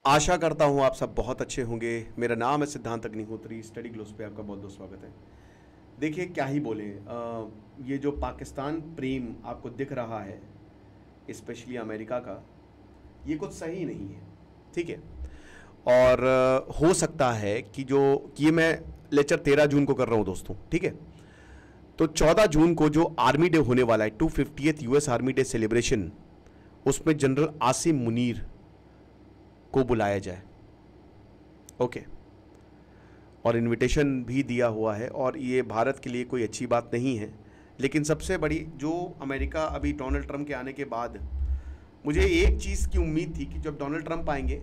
आशा करता हूँ आप सब बहुत अच्छे होंगे। मेरा नाम है सिद्धांत अग्निहोत्री। स्टडी ग्लोस पे आपका बहुत बहुत स्वागत है। देखिए क्या ही बोले, ये जो पाकिस्तान प्रेम आपको दिख रहा है, स्पेशली अमेरिका का, ये कुछ सही नहीं है, ठीक है। और हो सकता है कि ये मैं लेक्चर 13 जून को कर रहा हूँ दोस्तों, ठीक है। तो 14 जून को जो आर्मी डे होने वाला है, 250th US army day celebration, उसमें जनरल आसिम मुनीर को बुलाया जाए, ओके। और इनविटेशन भी दिया हुआ है, और ये भारत के लिए कोई अच्छी बात नहीं है। लेकिन सबसे बड़ी जो अमेरिका अभी डोनाल्ड ट्रंप के आने के बाद, मुझे एक चीज़ की उम्मीद थी कि जब डोनाल्ड ट्रंप आएंगे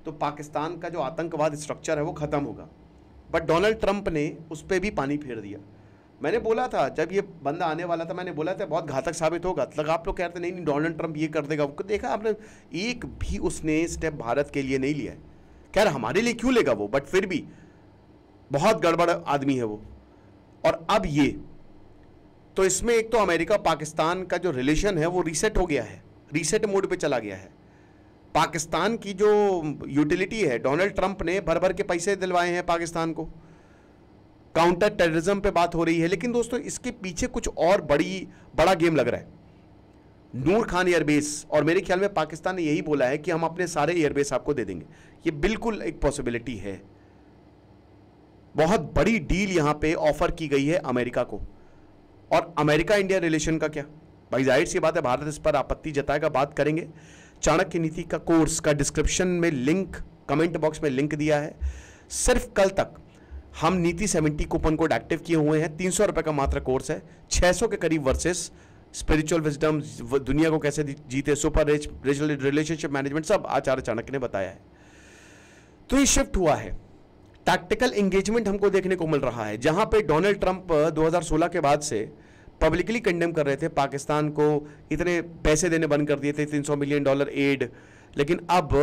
तो पाकिस्तान का जो आतंकवाद स्ट्रक्चर है वो ख़त्म होगा, बट डोनाल्ड ट्रंप ने उस पर भी पानी फेर दिया। मैंने बोला था जब ये बंदा आने वाला था, मैंने बोला था बहुत घातक साबित होगा। मतलब आप लोग कहते हैं नहीं डोनाल्ड ट्रंप ये कर देगा, वो देखा आपने, एक भी उसने स्टेप भारत के लिए नहीं लिया है। खैर हमारे लिए क्यों लेगा वो, बट फिर भी बहुत गड़बड़ आदमी है वो। और अब ये तो इसमें एक तो अमेरिका पाकिस्तान का जो रिलेशन है वो रीसेट हो गया है, रीसेट मोड पे चला गया है। पाकिस्तान की जो यूटिलिटी है, डोनाल्ड ट्रंप ने भर भर के पैसे दिलवाए हैं पाकिस्तान को, काउंटर टेररिज्म पे बात हो रही है। लेकिन दोस्तों इसके पीछे कुछ और बड़ा गेम लग रहा है। नूर खान एयरबेस, और मेरे ख्याल में पाकिस्तान ने यही बोला है कि हम अपने सारे एयरबेस आपको दे देंगे। ये बिल्कुल एक पॉसिबिलिटी है। बहुत बड़ी डील यहां पे ऑफर की गई है अमेरिका को। और अमेरिका इंडिया रिलेशन का क्या भाई, जाहिर सी बात है भारत इस पर आपत्ति जताएगा, बात करेंगे। चाणक्य नीति का कोर्स का डिस्क्रिप्शन में लिंक, कमेंट बॉक्स में लिंक दिया है। सिर्फ कल तक हम नीति 70 कूपन कोड एक्टिव किए हुए हैं। 300 रुपए का मात्र कोर्स है, 600 के करीब वर्सेस स्पिरिचुअल विजडम, दुनिया को कैसे जीते, सुपर रिच, रिलेशनशिप मैनेजमेंट, सब आचार्य चाणक्य ने बताया है। तो ये शिफ्ट हुआ है, टैक्टिकल एंगेजमेंट हमको देखने को मिल रहा है। जहां पे डोनाल्ड ट्रंप 2016 के बाद से पब्लिकली कंडेम कर रहे थे पाकिस्तान को, इतने पैसे देने बंद कर दिए थे, $300 मिलियन एड, लेकिन अब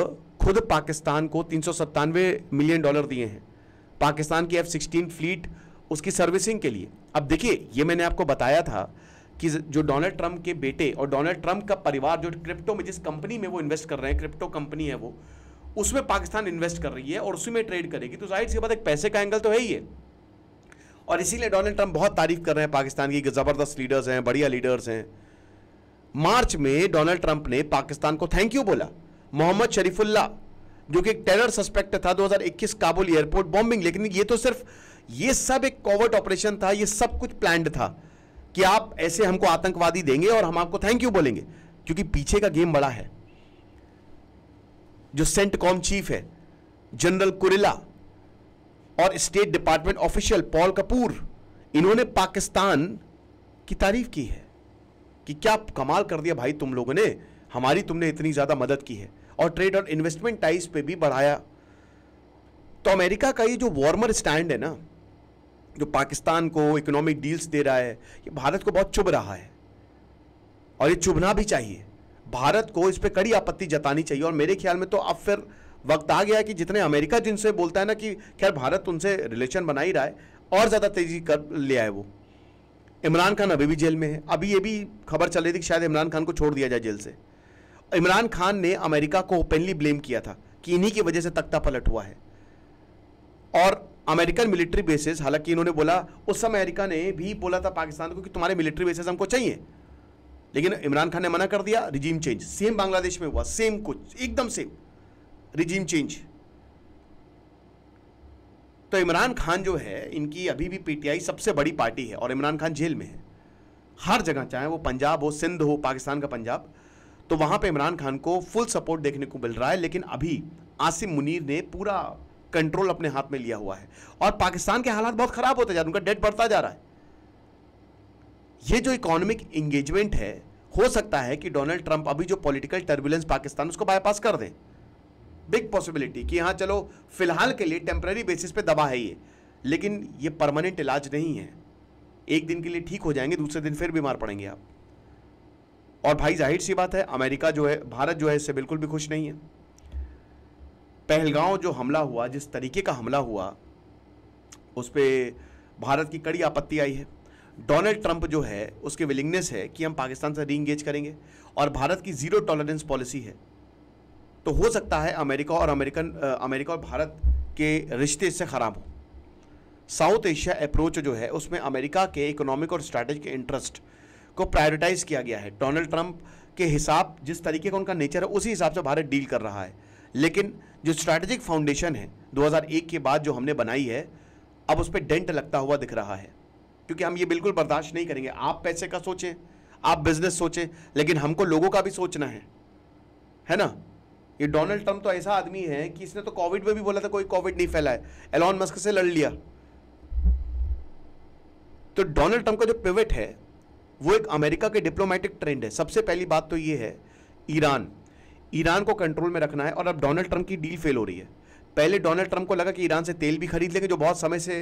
खुद पाकिस्तान को $397 मिलियन दिए हैं पाकिस्तान की F-16 फ्लीट, उसकी सर्विसिंग के लिए। अब देखिए ये मैंने आपको बताया था कि जो डोनाल्ड ट्रंप के बेटे और डोनाल्ड ट्रंप का परिवार जो क्रिप्टो में, जिस कंपनी में वो इन्वेस्ट कर रहे हैं, क्रिप्टो कंपनी है वो, उसमें पाकिस्तान इन्वेस्ट कर रही है और उसी में ट्रेड करेगी। तो जाहिर सी बात एक पैसे का एंगल तो है ही है। और इसीलिए डोनाल्ड ट्रंप बहुत तारीफ कर रहे हैं पाकिस्तान की कि जबरदस्त लीडर्स हैं, बढ़िया लीडर्स हैं। मार्च में डोनाल्ड ट्रंप ने पाकिस्तान को थैंक यू बोला। मोहम्मद शरीफुल्लाह जो कि एक टेरर सस्पेक्ट था, 2021 काबुल एयरपोर्ट बॉम्बिंग, लेकिन ये तो सिर्फ, ये सब एक कॉवर्ट ऑपरेशन था, ये सब कुछ प्लान्ड था कि आप ऐसे हमको आतंकवादी देंगे और हम आपको थैंक यू बोलेंगे, क्योंकि पीछे का गेम बड़ा है। जो सेंटकॉम चीफ है जनरल कुरिला और state department official Paul Kapoor, इन्होंने पाकिस्तान की तारीफ की है कि क्या कमाल कर दिया भाई तुम लोगों ने, हमारी तुमने इतनी ज्यादा मदद की है, और ट्रेड और इन्वेस्टमेंट टाइज पे भी बढ़ाया। तो अमेरिका का ये जो वार्मर स्टैंड है ना, जो पाकिस्तान को इकोनॉमिक डील्स दे रहा है, ये भारत को बहुत चुभ रहा है, और ये चुभना भी चाहिए। भारत को इस पे कड़ी आपत्ति जतानी चाहिए। और मेरे ख्याल में तो अब फिर वक्त आ गया कि जितने अमेरिका जिनसे बोलता है ना कि खैर भारत उनसे रिलेशन बना ही रहा है, और ज्यादा तेजी कर ले आए वो। इमरान खान अभी भी जेल में है। अभी ये भी खबर चल रही थी कि शायद इमरान खान को छोड़ दिया जाए जेल से। इमरान खान ने अमेरिका को ओपनली ब्लेम किया था कि इन्हीं की वजह से तख्ता पलट हुआ है। और अमेरिकन मिलिट्री बेसेस, हालांकि इन्होंने बोला, उस समय अमेरिका ने भी बोला था पाकिस्तान को कि तुम्हारे मिलिट्री बेसेस हमको चाहिए, लेकिन इमरान खान ने मना कर दिया। रिजीम चेंज सेम बांग्लादेश में हुआ, सेम कुछ एकदम सेम रिजीम चेंज। तो इमरान खान जो है, इनकी अभी भी पीटीआई सबसे बड़ी पार्टी है, और इमरान खान जेल में है। हर जगह, चाहे वो पंजाब हो, सिंध हो, पाकिस्तान का पंजाब, तो वहां पे इमरान खान को फुल सपोर्ट देखने को मिल रहा है। लेकिन अभी आसिम मुनीर ने पूरा कंट्रोल अपने हाथ में लिया हुआ है, और पाकिस्तान के हालात बहुत खराब होते जा रहे हैं, उनका डेट बढ़ता जा रहा है। ये जो इकोनॉमिक एंगेजमेंट है, हो सकता है कि डोनाल्ड ट्रंप अभी जो पॉलिटिकल टर्बुलेंस पाकिस्तान, उसको बायपास कर दें। बिग पॉसिबिलिटी कि हाँ चलो फिलहाल के लिए टेम्पररी बेसिस पे दबा है ये, लेकिन ये परमानेंट इलाज नहीं है। एक दिन के लिए ठीक हो जाएंगे, दूसरे दिन फिर बीमार पड़ेंगे आप। और भाई जाहिर सी बात है, अमेरिका जो है, भारत जो है, इससे बिल्कुल भी खुश नहीं है। पहलगांव जो हमला हुआ, जिस तरीके का हमला हुआ, उस पर भारत की कड़ी आपत्ति आई है। डोनाल्ड ट्रंप जो है, उसकी विलिंगनेस है कि हम पाकिस्तान से री इंगेज करेंगे, और भारत की जीरो टॉलरेंस पॉलिसी है। तो हो सकता है अमेरिका और भारत के रिश्ते इससे खराब हो। साउथ एशिया अप्रोच जो है उसमें अमेरिका के इकोनॉमिक और स्ट्रैटेजिक इंटरेस्ट को प्रायोरिटाइज किया गया है। डोनाल्ड ट्रंप के हिसाब, जिस तरीके का उनका नेचर है, उसी हिसाब से भारत डील कर रहा है। लेकिन जो स्ट्रैटेजिक फाउंडेशन है 2001 के बाद जो हमने बनाई है, अब उस पर डेंट लगता हुआ दिख रहा है, क्योंकि हम ये बिल्कुल बर्दाश्त नहीं करेंगे। आप पैसे का सोचें, आप बिजनेस सोचें, लेकिन हमको लोगों का भी सोचना है ना। ये डोनाल्ड ट्रंप तो ऐसा आदमी है कि इसने तो कोविड में भी बोला था कोई कोविड नहीं फैला है, एलॉन मस्क से लड़ लिया। तो डोनाल्ड ट्रंप का जो पिवट है वो एक अमेरिका के डिप्लोमेटिक ट्रेंड है। सबसे पहली बात तो ये है, ईरान को कंट्रोल में रखना है, और अब डोनाल्ड ट्रंप की डील फेल हो रही है। पहले डोनाल्ड ट्रंप को लगा कि ईरान से तेल भी खरीद लेंगे, जो बहुत समय से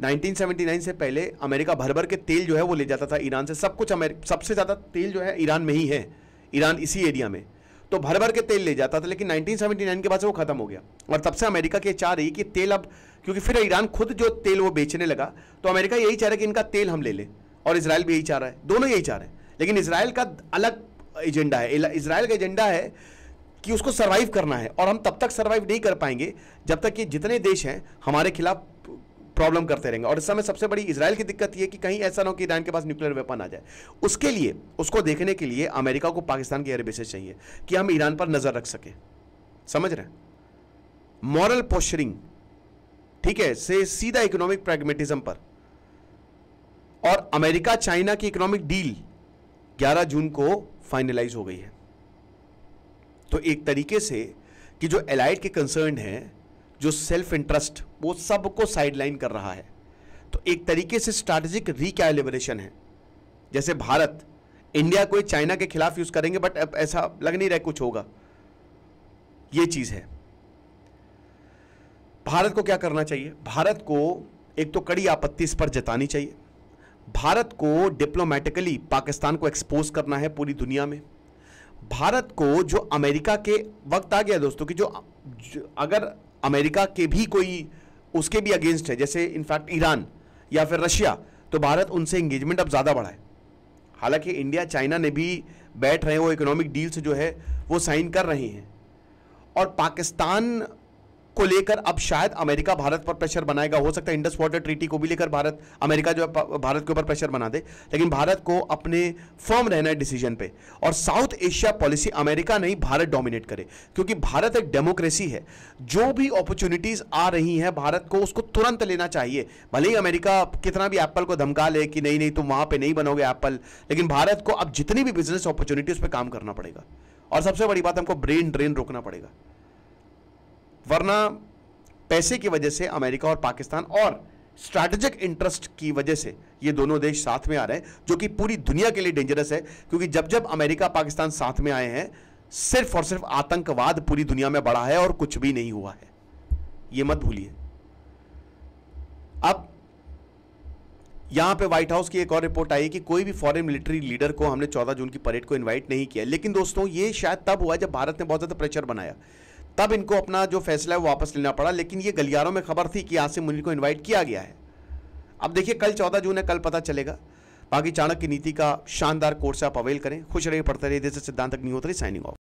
1979 से पहले अमेरिका भर भर के तेल जो है वो ले जाता था ईरान से। सब कुछ सबसे ज़्यादा तेल जो है ईरान में ही है, ईरान इसी एरिया में, तो भर भर के तेल ले जाता था। लेकिन 1979 के बाद से वो खत्म हो गया, और तब से अमेरिका की चाह रही कि तेल अब, क्योंकि फिर ईरान खुद जो तेल वो बेचने लगा, तो अमेरिका यही चाह रहा है कि इनका तेल हम ले लें, और इसराइल भी यही चाह रहा है, दोनों यही चाह रहे हैं। लेकिन इसराइल का अलग एजेंडा है। इसराइल का एजेंडा है कि उसको सर्वाइव करना है, और हम तब तक सर्वाइव नहीं कर पाएंगे जब तक कि जितने देश हैं हमारे खिलाफ प्रॉब्लम करते रहेंगे। और इस समय सबसे बड़ी इसराइल की दिक्कत यह है कि कहीं ऐसा ना हो कि ईरान के पास न्यूक्लियर वेपन आ जाए। उसके लिए, उसको देखने के लिए अमेरिका को पाकिस्तान के एयर बेसेस चाहिए कि हम ईरान पर नजर रख सकें। समझ रहे हैं? मॉरल पोस्चरिंग, ठीक है, से सीधा इकोनॉमिक प्रैग्मेटिज्म पर। और अमेरिका चाइना की इकोनॉमिक डील 11 जून को फाइनलाइज हो गई है। तो एक तरीके से कि जो एलाइड के कंसर्न है, जो सेल्फ इंटरेस्ट, वो सबको साइडलाइन कर रहा है। तो एक तरीके से स्ट्रैटेजिक रिकैलिब्रेशन है। जैसे भारत, इंडिया को चाइना के खिलाफ यूज करेंगे, बट अब ऐसा लग नहीं रहा कुछ होगा। ये चीज है। भारत को क्या करना चाहिए? भारत को एक तो कड़ी आपत्ति इस पर जतानी चाहिए। भारत को डिप्लोमेटिकली पाकिस्तान को एक्सपोज करना है पूरी दुनिया में। भारत को जो अमेरिका के, वक्त आ गया दोस्तों कि जो अगर अमेरिका के भी कोई उसके भी अगेंस्ट है, जैसे इनफैक्ट ईरान या फिर रशिया, तो भारत उनसे एंगेजमेंट अब ज़्यादा बढ़ाए। हालांकि इंडिया चाइना ने भी बैठ रहे हैं, वो इकोनॉमिक डील्स जो है वो साइन कर रहे हैं। और पाकिस्तान को लेकर अब शायद अमेरिका भारत पर प्रेशर बनाएगा। हो सकता है इंडस वाटर ट्रीटी को भी लेकर अमेरिका जो है भारत के ऊपर प्रेशर बना दे। लेकिन भारत को अपने फर्म रहना है डिसीजन पे। और साउथ एशिया पॉलिसी अमेरिका नहीं, भारत डोमिनेट करे, क्योंकि भारत एक डेमोक्रेसी है। जो भी अपॉर्चुनिटीज आ रही हैं भारत को उसको तुरंत लेना चाहिए। भले ही अमेरिका कितना भी एप्पल को धमका ले कि नहीं नहीं तुम वहां पर नहीं बनोगे एप्पल, लेकिन भारत को अब जितनी भी बिजनेस अपॉर्चुनिटी उस पर काम करना पड़ेगा। और सबसे बड़ी बात, हमको ब्रेन ड्रेन रोकना पड़ेगा, वरना पैसे की वजह से अमेरिका और पाकिस्तान और स्ट्रैटेजिक इंटरेस्ट की वजह से ये दोनों देश साथ में आ रहे हैं, जो कि पूरी दुनिया के लिए डेंजरस है। क्योंकि जब जब अमेरिका पाकिस्तान साथ में आए हैं, सिर्फ और सिर्फ आतंकवाद पूरी दुनिया में बढ़ा है और कुछ भी नहीं हुआ है, ये मत भूलिए। अब यहां पे व्हाइट हाउस की एक और रिपोर्ट आई कि कोई भी फॉरेन मिलिट्री लीडर को हमने 14 जून की परेड को इन्वाइट नहीं किया। लेकिन दोस्तों ये शायद तब हुआ जब भारत ने बहुत ज्यादा प्रेशर बनाया, तब इनको अपना जो फैसला है वो वापस लेना पड़ा। लेकिन ये गलियारों में खबर थी कि आसिम मुनीर को इनवाइट किया गया है। अब देखिए, कल 14 जून है, कल पता चलेगा। बाकी चाणक्य नीति का शानदार कोर्स आप अवेल करें। खुश रहिए, पढ़ते रहिए। जैसे सिद्धांत अग्निहोत्री साइनिंग ऑफ।